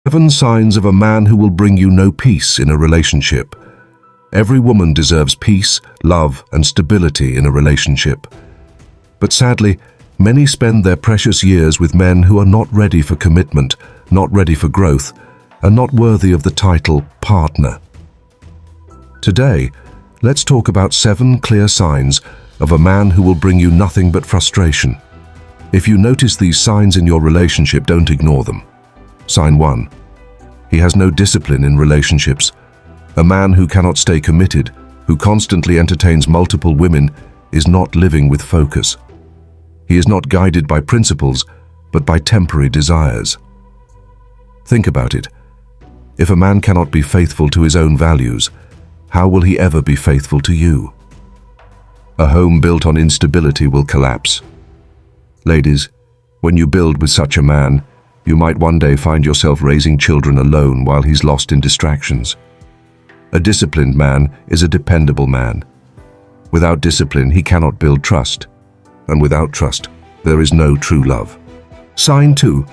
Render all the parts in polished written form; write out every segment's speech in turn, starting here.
7 signs of a man who will bring you no peace in a relationship. Every woman deserves peace, love, and stability in a relationship. But sadly, many spend their precious years with men who are not ready for commitment, not ready for growth, and not worthy of the title partner. Today, let's talk about 7 clear signs of a man who will bring you nothing but frustration. If you notice these signs in your relationship, don't ignore them. Sign 1. He has no discipline in relationships. A man who cannot stay committed, who constantly entertains multiple women, is not living with focus. He is not guided by principles, but by temporary desires. Think about it. If a man cannot be faithful to his own values, how will he ever be faithful to you? A home built on instability will collapse. Ladies, when you build with such a man, you might one day find yourself raising children alone while he's lost in distractions. A disciplined man is a dependable man. Without discipline, he cannot build trust. And without trust, there is no true love. Sign 2.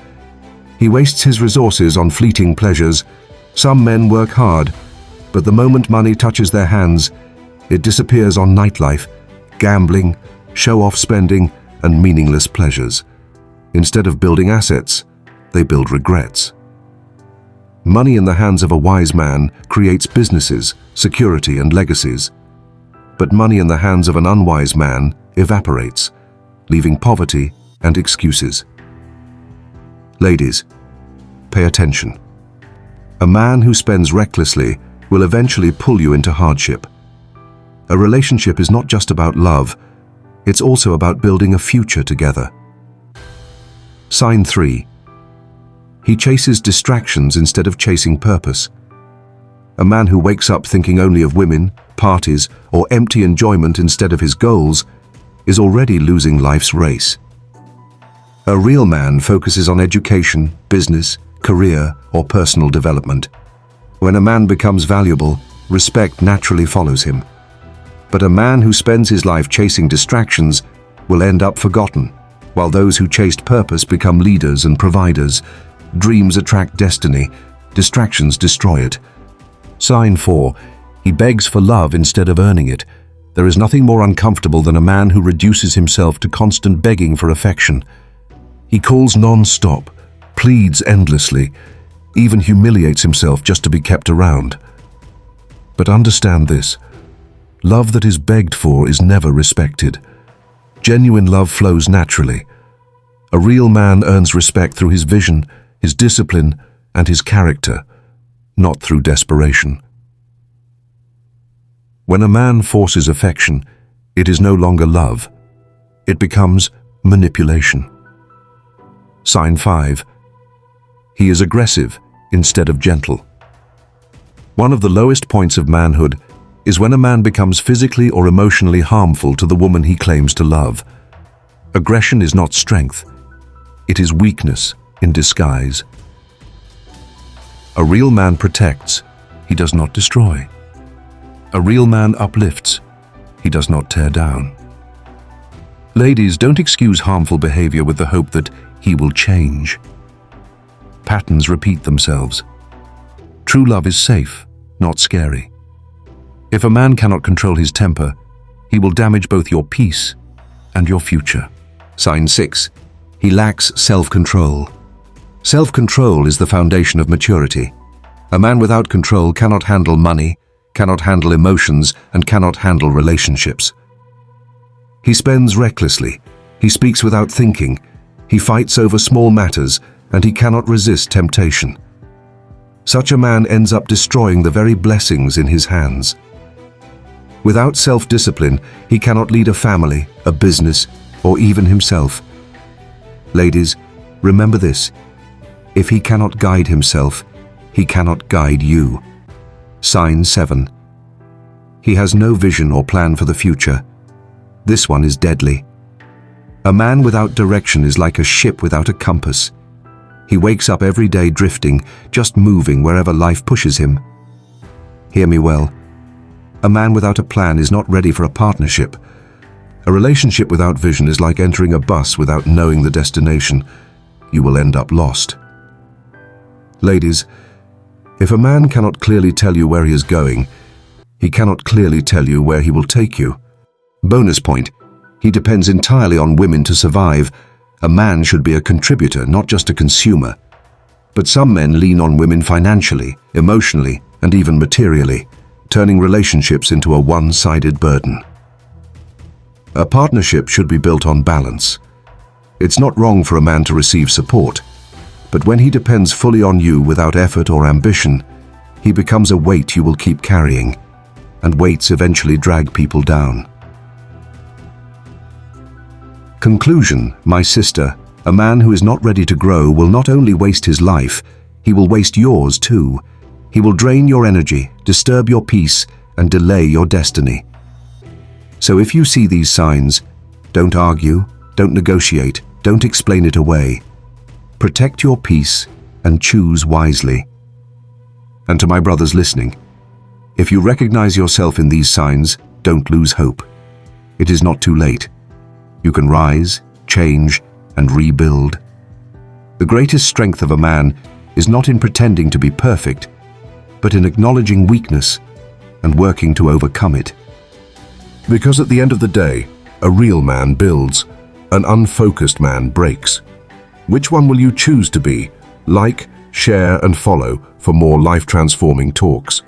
He wastes his resources on fleeting pleasures. Some men work hard, but the moment money touches their hands, it disappears on nightlife, gambling, show-off spending, and meaningless pleasures. Instead of building assets, they build regrets. Money in the hands of a wise man creates businesses, security, and legacies. But money in the hands of an unwise man evaporates, leaving poverty and excuses. Ladies, pay attention. A man who spends recklessly will eventually pull you into hardship. A relationship is not just about love, it's also about building a future together. Sign 3. He chases distractions instead of chasing purpose. A man who wakes up thinking only of women, parties, or empty enjoyment instead of his goals is already losing life's race. A real man focuses on education, business, career, or personal development. When a man becomes valuable, respect naturally follows him. But a man who spends his life chasing distractions will end up forgotten, while those who chased purpose become leaders and providers. Dreams attract destiny, distractions destroy it. Sign 4. He begs for love instead of earning it. There is nothing more uncomfortable than a man who reduces himself to constant begging for affection. He calls non-stop, pleads endlessly, even humiliates himself just to be kept around. But understand this: love that is begged for is never respected. Genuine love flows naturally. A real man earns respect through his vision, his discipline, and his character, not through desperation. When a man forces affection, it is no longer love. It becomes manipulation. Sign 5. He is aggressive instead of gentle. One of the lowest points of manhood is when a man becomes physically or emotionally harmful to the woman he claims to love. Aggression is not strength. It is weakness in disguise. A real man protects. He does not destroy. A real man uplifts. He does not tear down. Ladies, don't excuse harmful behavior with the hope that he will change. Patterns repeat themselves. True love is safe, not scary. If a man cannot control his temper, he will damage both your peace and your future. Sign 6. He lacks self-control. Self-control is the foundation of maturity. A man without control cannot handle money, cannot handle emotions, and cannot handle relationships. He spends recklessly. He speaks without thinking. He fights over small matters, and he cannot resist temptation. Such a man ends up destroying the very blessings in his hands. Without self-discipline, he cannot lead a family, a business, or even himself. Ladies, remember this: if he cannot guide himself, he cannot guide you. Sign 7. He has no vision or plan for the future. This one is deadly. A man without direction is like a ship without a compass. He wakes up every day drifting, just moving wherever life pushes him. Hear me well. A man without a plan is not ready for a partnership. A relationship without vision is like entering a bus without knowing the destination. You will end up lost. Ladies, if a man cannot clearly tell you where he is going, he cannot clearly tell you where he will take you. Bonus point, he depends entirely on women to survive. A man should be a contributor, not just a consumer. But some men lean on women financially, emotionally, and even materially, turning relationships into a one-sided burden. A partnership should be built on balance. It's not wrong for a man to receive support, but when he depends fully on you without effort or ambition, he becomes a weight you will keep carrying, and weights eventually drag people down. Conclusion, my sister, a man who is not ready to grow will not only waste his life, he will waste yours too. He will drain your energy, disturb your peace, and delay your destiny. So if you see these signs, don't argue, don't negotiate, don't explain it away. Protect your peace and choose wisely. And to my brothers listening, if you recognize yourself in these signs, don't lose hope. It is not too late. You can rise, change, and rebuild. The greatest strength of a man is not in pretending to be perfect, but in acknowledging weakness and working to overcome it. Because at the end of the day, a real man builds, an unfocused man breaks. Which one will you choose to be? Like, share, and follow for more life-transforming talks.